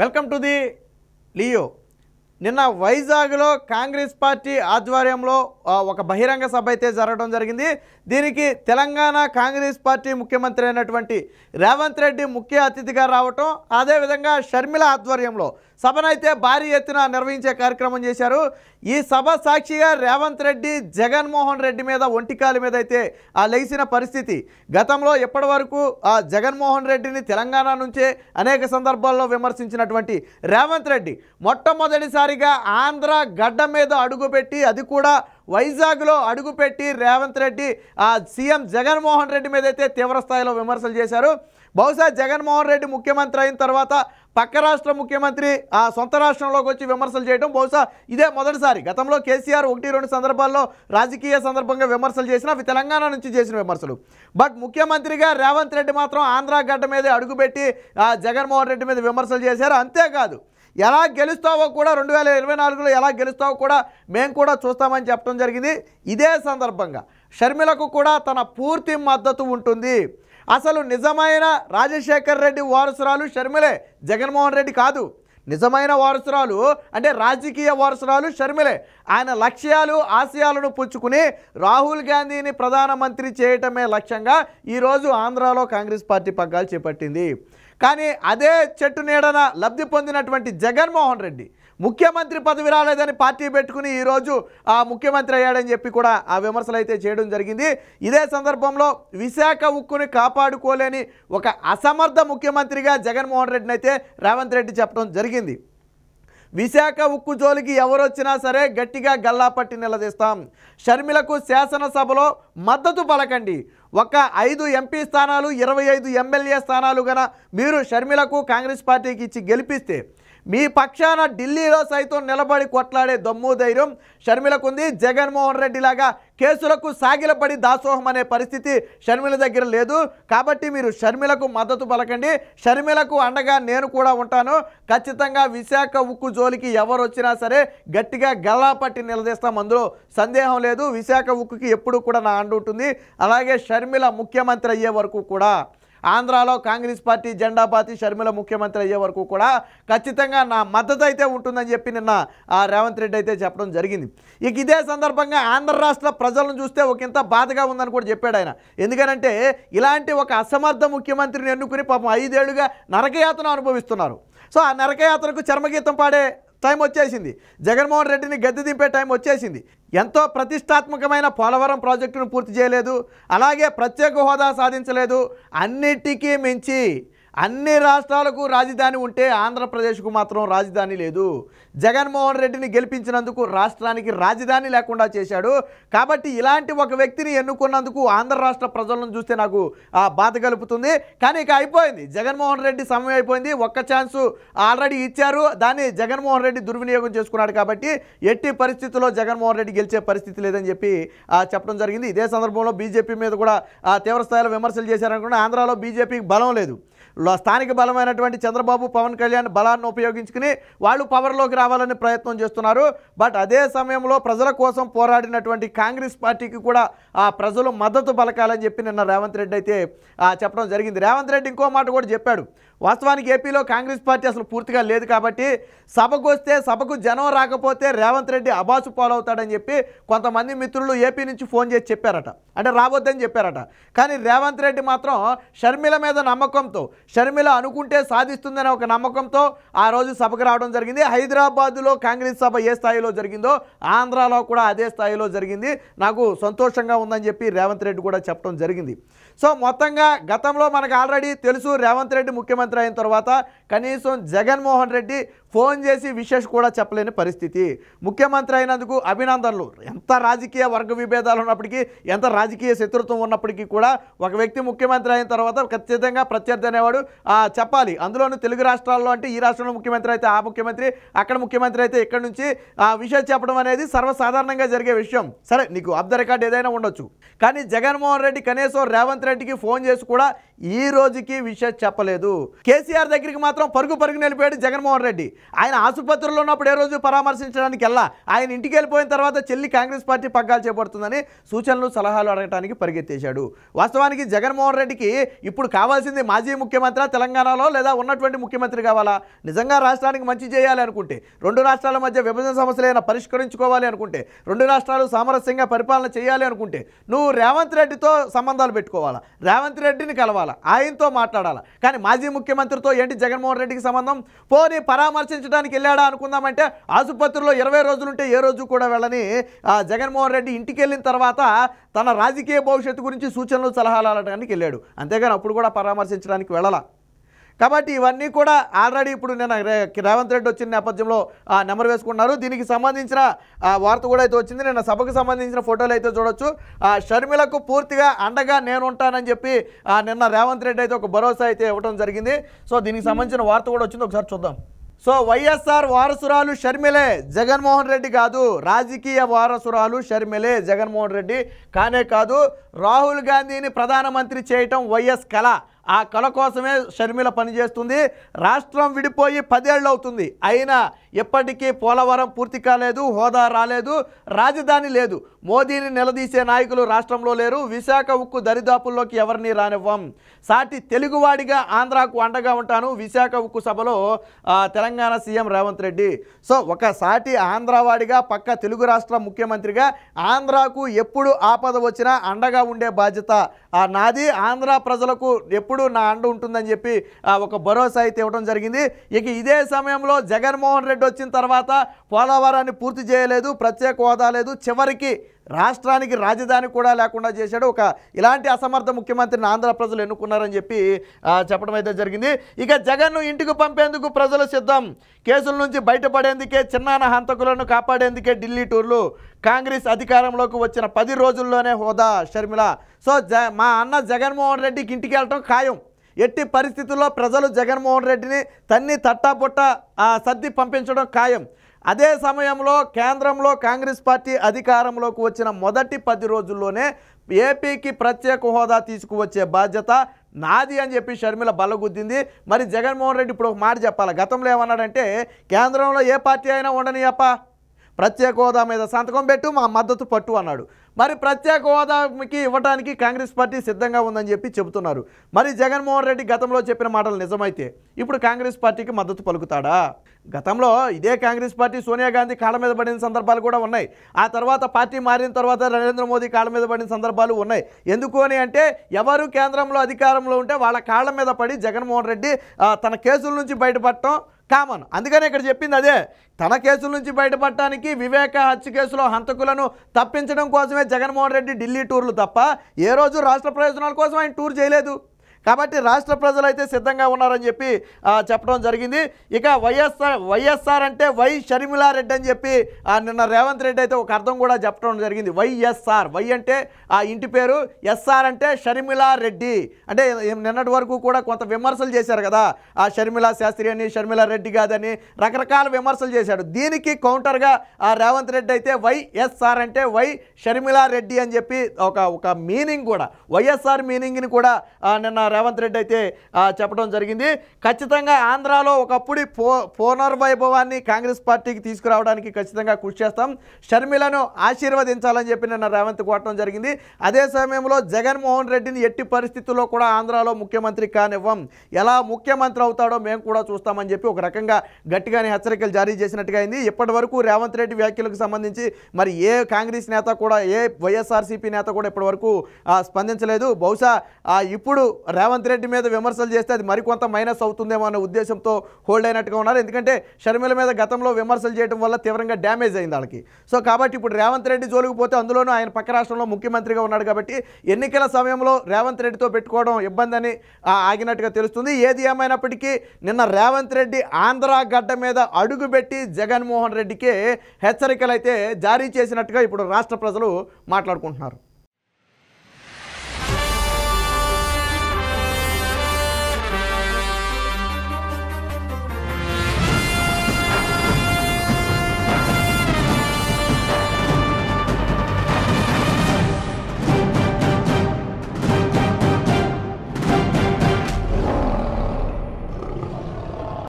Welcome to the Leo. నిన్న వైజాగ్లో Congress party ఆధ్వర్యంలో ఒక బహిరంగ సభ అయితే జరగడం జరిగింది. దీనికి తెలంగాణ కాంగ్రెస్ పార్టీ ముఖ్యమంత్రి అయినటువంటి రేవంత్ రెడ్డి ముఖ్య అతిథిగా రావటం, అదేవిధంగా షర్మిల ఆధ్వర్యంలో సభనైతే భారీ ఎత్తున నిర్వహించే కార్యక్రమం చేశారు. ఈ సభ సాక్షిగా రేవంత్ రెడ్డి జగన్మోహన్ రెడ్డి మీద ఒంటికాలి మీద అయితే లెగిసిన పరిస్థితి. గతంలో ఎప్పటి వరకు జగన్మోహన్ రెడ్డిని తెలంగాణ నుంచే అనేక సందర్భాల్లో విమర్శించినటువంటి రేవంత్ రెడ్డి మొట్టమొదటిసారిగా ఆంధ్ర గడ్డ మీద అడుగుపెట్టి, అది కూడా వైజాగ్లో అడుగుపెట్టి రేవంత్ రెడ్డి సీఎం జగన్మోహన్ రెడ్డి మీద అయితే తీవ్ర స్థాయిలో విమర్శలు చేశారు. బహుశా జగన్మోహన్ రెడ్డి ముఖ్యమంత్రి అయిన తర్వాత పక్క రాష్ట్ర ముఖ్యమంత్రి సొంత రాష్ట్రంలోకి వచ్చి విమర్శలు చేయడం బహుశా ఇదే మొదటిసారి. గతంలో కేసీఆర్ 1-2 సందర్భాల్లో రాజకీయ సందర్భంగా విమర్శలు చేసిన అవి తెలంగాణ నుంచి చేసిన విమర్శలు. బట్ ముఖ్యమంత్రిగా రేవంత్ రెడ్డి మాత్రం ఆంధ్ర గడ్డ మీదే అడుగుపెట్టి జగన్మోహన్ రెడ్డి మీద విమర్శలు చేశారు. అంతేకాదు, ఎలా గెలుస్తావో కూడా 2024లో ఎలా గెలుస్తావో కూడా మేము కూడా చూస్తామని చెప్పడం జరిగింది. ఇదే సందర్భంగా షర్మిలకు కూడా తన పూర్తి మద్దతు ఉంటుంది. అసలు నిజమైన రాజశేఖర్ రెడ్డి వారసురాలు షర్మిలే, జగన్మోహన్ రెడ్డి కాదు. నిజమైన వారసురాలు అంటే రాజకీయ వారసురాలు షర్మిలే. ఆయన లక్ష్యాలు ఆశయాలను పుచ్చుకుని రాహుల్ గాంధీని ప్రధానమంత్రి చేయటమే లక్ష్యంగా ఈరోజు ఆంధ్రాలో కాంగ్రెస్ పార్టీ పగ్గాలు చేపట్టింది. కానీ అదే చెట్టు నీడన లబ్ధి పొందినటువంటి జగన్మోహన్ రెడ్డి ముఖ్యమంత్రి పదవి రాలేదని పార్టీ పెట్టుకుని ఈరోజు ముఖ్యమంత్రి అయ్యాడని చెప్పి కూడా విమర్శలు అయితే చేయడం జరిగింది. ఇదే సందర్భంలో విశాఖ ఉక్కుని కాపాడుకోలేని ఒక అసమర్థ ముఖ్యమంత్రిగా జగన్మోహన్ రెడ్డిని అయితే రేవంత్ రెడ్డి చెప్పడం జరిగింది. విశాఖ ఉక్కు జోలికి ఎవరొచ్చినా సరే గట్టిగా గల్లాపట్టి నిలదీస్తాం. షర్మిలకు శాసనసభలో మద్దతు పలకండి. ఒక 5 ఎంపీ స్థానాలు, 25 ఎమ్మెల్యే స్థానాలు గన మీరు షర్మిలకు కాంగ్రెస్ పార్టీకి ఇచ్చి గెలిపిస్తే మీ పక్షాన ఢిల్లీలో సైతం నిలబడి కొట్లాడే దమ్ము ధైర్యం షర్మిలకు ఉంది. జగన్మోహన్ రెడ్డి లాగా కేసులకు సాగిలపడి దాసోహం అనే పరిస్థితి షర్మిల దగ్గర లేదు. కాబట్టి మీరు షర్మిలకు మద్దతు పలకండి. షర్మిలకు అండగా నేను కూడా ఉంటాను. ఖచ్చితంగా విశాఖ ఉక్కు జోలికి ఎవరు వచ్చినా సరే గట్టిగా గల్లాపట్టి నిలదీస్తాం, అందులో సందేహం లేదు. విశాఖ ఉక్కుకి ఎప్పుడు కూడా నా అండ ఉంటుంది. అలాగే షర్మిల ముఖ్యమంత్రి అయ్యే వరకు కూడా, ఆంధ్రాలో కాంగ్రెస్ పార్టీ జెండా పాతి షర్మిల ముఖ్యమంత్రి అయ్యే వరకు కూడా ఖచ్చితంగా నా మద్దతు అయితే ఉంటుందని చెప్పి నిన్న రేవంత్ రెడ్డి అయితే చెప్పడం జరిగింది. ఇక ఇదే సందర్భంగా ఆంధ్ర రాష్ట్ర ప్రజలను చూస్తే ఒకంత బాధగా ఉందని కూడా చెప్పాడు ఆయన. ఎందుకనంటే ఇలాంటి ఒక అసమర్థ ముఖ్యమంత్రిని ఎన్నుకుని పాపం 5 ఏళ్లుగా నరకయాతన అనుభవిస్తున్నారు. సో ఆ నరకయాతనకు చర్మగీతం పాడే టైం వచ్చేసింది. జగన్మోహన్ రెడ్డిని గద్దె దింపే టైం వచ్చేసింది. ఎంతో ప్రతిష్టాత్మకమైన పోలవరం ప్రాజెక్టును పూర్తి చేయలేదు, అలాగే ప్రత్యేక హోదా సాధించలేదు. అన్నిటికీ మించి అన్ని రాష్ట్రాలకు రాజధాని ఉంటే ఆంధ్రప్రదేశ్కు మాత్రం రాజధాని లేదు. జగన్మోహన్ రెడ్డిని గెలిపించినందుకు రాష్ట్రానికి రాజధాని లేకుండా చేశాడు. కాబట్టి ఇలాంటి ఒక వ్యక్తిని ఎన్నుకున్నందుకు ఆంధ్ర రాష్ట్ర ప్రజలను చూస్తే నాకు బాధ కలుపుతుంది. కానీ ఇక అయిపోయింది, జగన్మోహన్ రెడ్డి సమయం అయిపోయింది. ఒక్క ఛాన్సు ఆల్రెడీ ఇచ్చారు, దాన్ని జగన్మోహన్ రెడ్డి దుర్వినియోగం చేసుకున్నాడు. కాబట్టి ఎట్టి పరిస్థితుల్లో జగన్మోహన్ రెడ్డి గెలిచే పరిస్థితి లేదని చెప్పి చెప్పడం జరిగింది. ఇదే సందర్భంలో బీజేపీ మీద కూడా తీవ్ర స్థాయిలో విమర్శలు చేశారనుకుంటే ఆంధ్రాలో బీజేపీకి బలం లేదు. స్థానిక బలమైనటువంటి చంద్రబాబు, పవన్ కళ్యాణ్ బలాన్ని ఉపయోగించుకుని వాళ్ళు పవర్లోకి రావాలని ప్రయత్నం చేస్తున్నారు. బట్ అదే సమయంలో ప్రజల కోసం పోరాడినటువంటి కాంగ్రెస్ పార్టీకి కూడా ప్రజలు మద్దతు పలకాలని చెప్పి నిన్న రేవంత్ రెడ్డి అయితే చెప్పడం జరిగింది. రేవంత్ రెడ్డి ఇంకో మాట కూడా చెప్పాడు. వాస్తవానికి ఏపీలో కాంగ్రెస్ పార్టీ అసలు పూర్తిగా లేదు కాబట్టి సభకు వస్తే సభకు జనం రాకపోతే రేవంత్ రెడ్డి అబాసు పాలవుతాడని చెప్పి కొంతమంది మిత్రులు ఏపీ నుంచి ఫోన్ చేసి చెప్పారట, అంటే రావద్దని చెప్పారట. కానీ రేవంత్ రెడ్డి మాత్రం షర్మిల మీద నమ్మకంతో, షర్మిల అనుకుంటే సాధిస్తుందనే ఒక నమ్మకంతో ఆ రోజు సభకు రావడం జరిగింది. హైదరాబాదులో కాంగ్రెస్ సభ ఏ స్థాయిలో జరిగిందో ఆంధ్రాలో కూడా అదే స్థాయిలో జరిగింది. నాకు సంతోషంగా ఉందని చెప్పి రేవంత్ రెడ్డి కూడా చెప్పడం జరిగింది. సో మొత్తంగా గతంలో మనకు ఆల్రెడీ తెలుసు, రేవంత్ రెడ్డి ముఖ్యమంత్రి అయిన తర్వాత కనీసం జగన్మోహన్ రెడ్డి ఫోన్ చేసి విశేష్ కూడా చెప్పలేని పరిస్థితి. ముఖ్యమంత్రి అయినందుకు అభినందనలు. ఎంత రాజకీయ వర్గ విభేదాలు ఉన్నప్పటికీ, ఎంత రాజకీయ శత్రుత్వం ఉన్నప్పటికీ కూడా ఒక వ్యక్తి ముఖ్యమంత్రి అయిన తర్వాత ఖచ్చితంగా ప్రత్యర్థి అనేవాడు చెప్పాలి. అందులోనూ తెలుగు రాష్ట్రాల్లో అంటే ఈ రాష్ట్రంలో ముఖ్యమంత్రి అయితే ఆ ముఖ్యమంత్రి, అక్కడ ముఖ్యమంత్రి అయితే ఇక్కడ నుంచి విషయం చెప్పడం అనేది సర్వసాధారణంగా జరిగే విషయం. సరే, నీకు ఆఫ్ ద రికార్డ్ ఏదైనా ఉండొచ్చు. కానీ జగన్మోహన్ రెడ్డి కనీసం రేవంత్ రేవంత్ రెడ్డికి ఫోన్ చేసి కూడా ఈ రోజుకి విషయం చెప్పలేదు. కేసీఆర్ దగ్గరికి మాత్రం పరుగు వెళ్ళిపోయాడు జగన్మోహన్ రెడ్డి. ఆయన ఆసుపత్రిలో ఉన్నప్పుడు ఏ రోజు పరామర్శించడానికి వెళ్ళా. ఆయన ఇంటికి వెళ్ళిపోయిన తర్వాత చెల్లి కాంగ్రెస్ పార్టీ పగ్గాలు చేపడుతుందని సూచనలు సలహాలు అడగడానికి పరిగెత్తేశాడు. వాస్తవానికి జగన్మోహన్ రెడ్డికి ఇప్పుడు కావాల్సింది మాజీ ముఖ్యమంత్రి తెలంగాణలో లేదా ఉన్నటువంటి ముఖ్యమంత్రి కావాలా? నిజంగా రాష్ట్రానికి మంచి చేయాలి అనుకుంటే, రెండు రాష్ట్రాల మధ్య విభజన సమస్యలైనా పరిష్కరించుకోవాలి అనుకుంటే, రెండు రాష్ట్రాలు సామరస్యంగా పరిపాలన చేయాలి అనుకుంటే నువ్వు రేవంత్ రెడ్డితో సంబంధాలు పెట్టుకోవాలా, రేవంత్ రెడ్డిని కలవాలా, ఆయనతో మాట్లాడాలా. కానీ మాజీ ముఖ్యమంత్రితో ఏంటి జగన్మోహన్ రెడ్డికి సంబంధం? పోనీ పరామర్శించడానికి వెళ్ళాడా అనుకుందామంటే ఆసుపత్రిలో 20 రోజులుంటే ఏ రోజు కూడా వెళ్ళని జగన్మోహన్ రెడ్డి ఇంటికి వెళ్ళిన తర్వాత తన రాజకీయ భవిష్యత్తు గురించి సూచనలు సలహాలు అడగడానికి వెళ్ళాడు. అంతేగాని అప్పుడు కూడా పరామర్శించడానికి వెళ్ళాల. కాబట్టి ఇవన్నీ కూడా ఆల్రెడీ ఇప్పుడు నేను రేవంత్ రెడ్డి వచ్చిన నేపథ్యంలో నెంబర్ వేసుకున్నారు. దీనికి సంబంధించిన వార్త కూడా అయితే వచ్చింది. నిన్న సభకు సంబంధించిన ఫోటోలు అయితే చూడొచ్చు. షర్మిలకు పూర్తిగా అండగా నేను ఉంటానని చెప్పి నిన్న రేవంత్ రెడ్డి అయితే ఒక భరోసా అయితే ఇవ్వడం జరిగింది. సో దీనికి సంబంధించిన వార్త కూడా వచ్చింది, ఒకసారి చూద్దాం. సో వైఎస్ఆర్ వారసురాలు షర్మిలే, జగన్మోహన్ రెడ్డి కాదు. రాజకీయ వారసురాలు షర్మిలే, జగన్మోహన్ రెడ్డి కానే కాదు. రాహుల్ గాంధీని ప్రధానమంత్రి చేయటం వైఎస్ కళ. ఆ కళ కోసమే షర్మిల పనిచేస్తుంది. రాష్ట్రం విడిపోయి 10 ఏళ్ళు అవుతుంది, అయినా ఎప్పటికీ పోలవరం పూర్తి కాలేదు, హోదా రాలేదు, రాజధాని లేదు. మోదీని నిలదీసే నాయకులు రాష్ట్రంలో లేరు. విశాఖ ఉక్కు దరిదాపుల్లోకి ఎవరిని రానివ్వం. సాటి తెలుగువాడిగా ఆంధ్రాకు అండగా ఉంటాను. విశాఖ ఉక్కు సభలో తెలంగాణ సీఎం రేవంత్ రెడ్డి. సో ఒక సాటి ఆంధ్రావాడిగా పక్క తెలుగు రాష్ట్ర ముఖ్యమంత్రిగా ఆంధ్రాకు ఎప్పుడు ఆపద వచ్చినా అండగా ఉండే బాధ్యత నాది. ఆంధ్ర ప్రజలకు ఎప్పుడు నా అండ ఉంటుందని చెప్పి ఒక భరోసా అయితే ఇవ్వడం జరిగింది. ఇక ఇదే సమయంలో జగన్మోహన్ రెడ్డి వచ్చిన తర్వాత పోలవరాన్ని పూర్తి చేయలేదు, ప్రత్యేక హోదా లేదు, చివరికి రాష్ట్రానికి రాజధాని కూడా లేకుండా చేశాడు. ఇలాంటి అసమర్థ ముఖ్యమంత్రిని ఆంధ్ర ప్రజలు ఎన్నుకున్నారని చెప్పి చెప్పడం అయితే జరిగింది. ఇక జగన్ను ఇంటికి పంపేందుకు ప్రజలు సిద్ధం. కేసుల నుంచి బయటపడేందుకే, చిన్నాన హంతకులను కాపాడేందుకే ఢిల్లీ టూర్లు. కాంగ్రెస్ అధికారంలోకి వచ్చిన 10 రోజుల్లోనే హోదా షర్మిల. సో మా అన్న జగన్మోహన్ రెడ్డికి ఇంటికి వెళ్ళటం ఖాయం. ఎట్టి పరిస్థితుల్లో ప్రజలు జగన్మోహన్ రెడ్డిని తన్ని తట్టాపుట్ట సర్ది పంపించడం ఖాయం. అదే సమయంలో కేంద్రంలో కాంగ్రెస్ పార్టీ అధికారంలోకి వచ్చిన మొదటి 10 రోజుల్లోనే ఏపీకి ప్రత్యేక హోదా తీసుకువచ్చే బాధ్యత నాది అని చెప్పి షర్మిల బల్లగుద్దింది. మరి జగన్మోహన్ రెడ్డి ఇప్పుడు ఒక మాట చెప్పాలి. గతంలో ఏమన్నాడంటే కేంద్రంలో ఏ పార్టీ అయినా ఉండనియప్ప, ప్రత్యేక హోదా మీద సంతకం పెట్టు, మా మద్దతు పట్టు అన్నాడు. మరి ప్రత్యేక హోదాకి ఇవ్వడానికి కాంగ్రెస్ పార్టీ సిద్ధంగా ఉందని చెప్పి చెబుతున్నారు. మరి జగన్మోహన్ రెడ్డి గతంలో చెప్పిన మాటలు నిజమైతే ఇప్పుడు కాంగ్రెస్ పార్టీకి మద్దతు పలుకుతాడా? గతంలో ఇదే కాంగ్రెస్ పార్టీ సోనియా గాంధీ కాళ్ళ మీద పడిన సందర్భాలు కూడా ఉన్నాయి. ఆ తర్వాత పార్టీ మారిన తర్వాత నరేంద్ర మోదీ కాళ్ళ మీద పడిన సందర్భాలు ఉన్నాయి. ఎందుకు అని అంటే ఎవరు కేంద్రంలో అధికారంలో ఉంటే వాళ్ళ కాళ్ళ మీద పడి జగన్మోహన్ రెడ్డి తన కేసుల నుంచి బయటపడటం కామన్. అందుకని ఇక్కడ చెప్పింది అదే. తన కేసుల నుంచి బయటపడటానికి వివేక హత్య కేసులో హంతకులను తప్పించడం కోసమే జగన్మోహన్ రెడ్డి ఢిల్లీ టూర్లు తప్ప ఏ రోజు రాష్ట్ర ప్రయోజనాల కోసం ఆయన టూర్ చేయలేదు. కాబట్టి రాష్ట్ర ప్రజలు అయితే సిద్ధంగా ఉన్నారని చెప్పి చెప్పడం జరిగింది. ఇక వైఎస్ఆర్ అంటే వై షర్మిలారెడ్డి అని చెప్పి నిన్న రేవంత్ రెడ్డి అయితే ఒక అర్థం కూడా చెప్పడం జరిగింది. వైఎస్ఆర్, వై అంటే ఆ ఇంటి పేరు, ఎస్ఆర్ అంటే షర్మిలారెడ్డి. అంటే నిన్నటి వరకు కూడా కొంత విమర్శలు చేశారు కదా, ఆ షర్మిలా శాస్త్రి అని, షర్మిలారెడ్డి కాదని రకరకాల విమర్శలు చేశాడు. దీనికి కౌంటర్గా రేవంత్ రెడ్డి అయితే వైఎస్ఆర్ అంటే వై షర్మిలారెడ్డి అని చెప్పి ఒక మీనింగ్ కూడా, వైఎస్ఆర్ మీనింగ్ని కూడా నిన్న రేవంత్ రెడ్డి అయితే చెప్పడం జరిగింది. ఖచ్చితంగా ఆంధ్రాలో ఒకప్పుడు పునర్వైభవాన్ని కాంగ్రెస్ పార్టీకి తీసుకురావడానికి ఖచ్చితంగా కృషి చేస్తాం, షర్మిలను ఆశీర్వదించాలని చెప్పి నిన్న రేవంత్ కోవటం జరిగింది. అదే సమయంలో జగన్మోహన్ రెడ్డిని ఎట్టి పరిస్థితుల్లో కూడా ఆంధ్రాలో ముఖ్యమంత్రి కానివ్వం, ఎలా ముఖ్యమంత్రి అవుతాడో మేము కూడా చూస్తామని చెప్పి ఒక రకంగా గట్టిగానే హెచ్చరికలు జారీ చేసినట్టుగా అయింది. ఇప్పటి వరకు రేవంత్ రెడ్డి వ్యాఖ్యలకు సంబంధించి మరి ఏ కాంగ్రెస్ నేత కూడా, ఏ వైఎస్ఆర్సీపీ నేత కూడా ఇప్పటి వరకు స్పందించలేదు. బహుశా ఇప్పుడు రేవంత్ రెడ్డి మీద విమర్శలు చేస్తే అది మరికొంత మైనస్ అవుతుందేమో అనే ఉద్దేశంతో హోల్డ్ అయినట్టుగా ఉన్నారు. ఎందుకంటే షర్మిల మీద గతంలో విమర్శలు చేయడం వల్ల తీవ్రంగా డ్యామేజ్ అయింది వాళ్ళకి. సో కాబట్టి ఇప్పుడు రేవంత్ రెడ్డి జోలికి పోతే, అందులోనూ ఆయన పక్క రాష్ట్రంలో ముఖ్యమంత్రిగా ఉన్నాడు కాబట్టి ఎన్నికల సమయంలో రేవంత్ రెడ్డితో పెట్టుకోవడం ఇబ్బంది అని ఆగినట్టుగా తెలుస్తుంది. ఏది ఏమైనప్పటికీ నిన్న రేవంత్ రెడ్డి ఆంధ్ర గడ్డ మీద అడుగుపెట్టి జగన్మోహన్ రెడ్డికే హెచ్చరికలు అయితే జారీ చేసినట్టుగా ఇప్పుడు రాష్ట్ర ప్రజలు మాట్లాడుకుంటున్నారు.